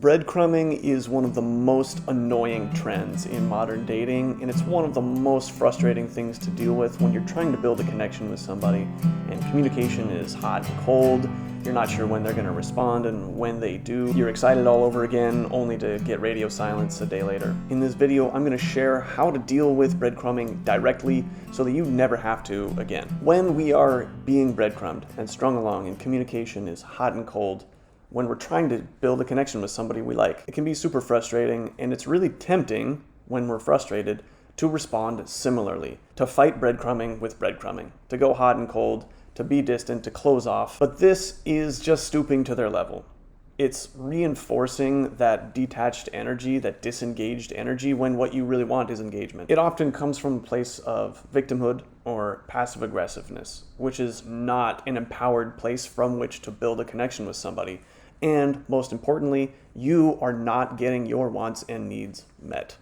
Breadcrumbing is one of the most annoying trends in modern dating, and it's one of the most frustrating things to deal with when you're trying to build a connection with somebody and communication is hot and cold. You're not sure when they're going to respond, and when they do, you're excited all over again, only to get radio silence a day later. In this video, I'm going to share how to deal with breadcrumbing directly so that you never have to again. When we are being breadcrumbed and strung along and communication is hot and cold, when we're trying to build a connection with somebody we like, it can be super frustrating, and it's really tempting when we're frustrated to respond similarly, to fight breadcrumbing with breadcrumbing, to go hot and cold, to be distant, to close off. But this is just stooping to their level. It's reinforcing that detached energy, that disengaged energy, when what you really want is engagement. It often comes from a place of victimhood or passive aggressiveness, which is not an empowered place from which to build a connection with somebody. And most importantly, you are not getting your wants and needs met.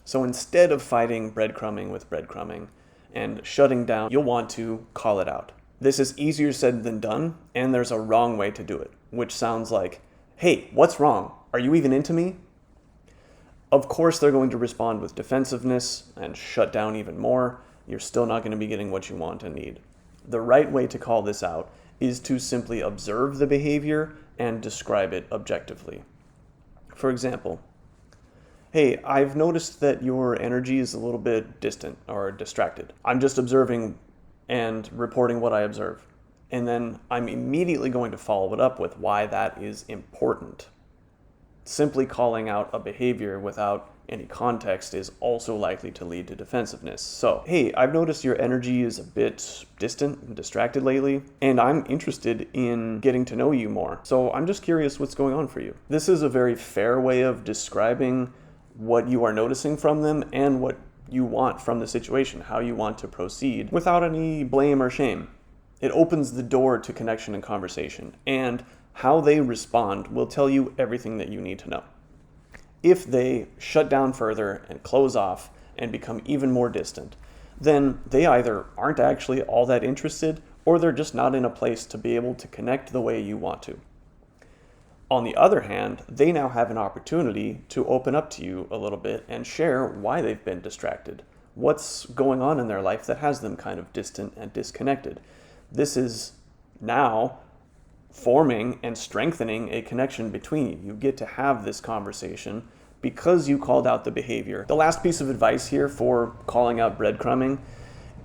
So instead of fighting breadcrumbing with breadcrumbing and shutting down, you'll want to call it out. This is easier said than done, and there's a wrong way to do it, which sounds like, hey, what's wrong? Are you even into me? Of course, they're going to respond with defensiveness and shut down even more. You're still not going to be getting what you want and need. The right way to call this out is to simply observe the behavior and describe it objectively. For example, hey, I've noticed that your energy is a little bit distant or distracted. I'm just observing and reporting what I observe. And then I'm immediately going to follow it up with why that is important. Simply calling out a behavior without any context is also likely to lead to defensiveness. So, hey, I've noticed your energy is a bit distant and distracted lately, and I'm interested in getting to know you more. So I'm just curious what's going on for you. This is a very fair way of describing what you are noticing from them and what you want from the situation, how you want to proceed, without any blame or shame. It opens the door to connection and conversation, and how they respond will tell you everything that you need to know. If they shut down further and close off and become even more distant, then they either aren't actually all that interested, or they're just not in a place to be able to connect the way you want to. On the other hand, they now have an opportunity to open up to you a little bit and share why they've been distracted. What's going on in their life that has them kind of distant and disconnected? This is now forming and strengthening a connection between you. You get to have this conversation because you called out the behavior. The last piece of advice here for calling out breadcrumbing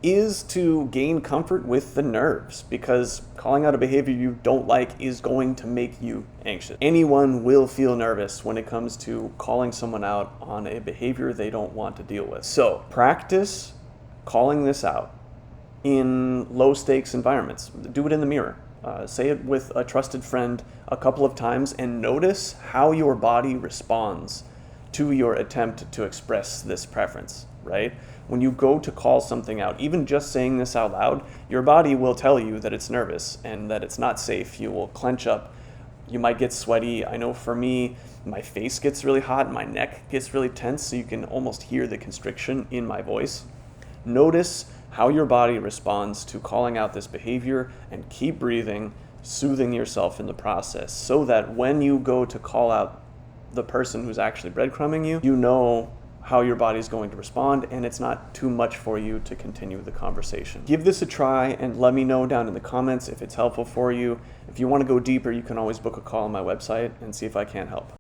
is to gain comfort with the nerves, because calling out a behavior you don't like is going to make you anxious. Anyone will feel nervous when it comes to calling someone out on a behavior they don't want to deal with. So practice calling this out in low stakes environments. Do it in the mirror. Say it with a trusted friend a couple of times and notice how your body responds to your attempt to express this preference, right? When you go to call something out, even just saying this out loud, your body will tell you that it's nervous and that it's not safe. You will clench up. You might get sweaty. I know for me, my face gets really hot, my neck gets really tense, so you can almost hear the constriction in my voice. Notice how your body responds to calling out this behavior, and keep breathing, soothing yourself in the process, so that when you go to call out the person who's actually breadcrumbing you, you know how your body's going to respond, and it's not too much for you to continue the conversation. Give this a try and let me know down in the comments if it's helpful for you. If you want to go deeper, you can always book a call on my website and see if I can't help.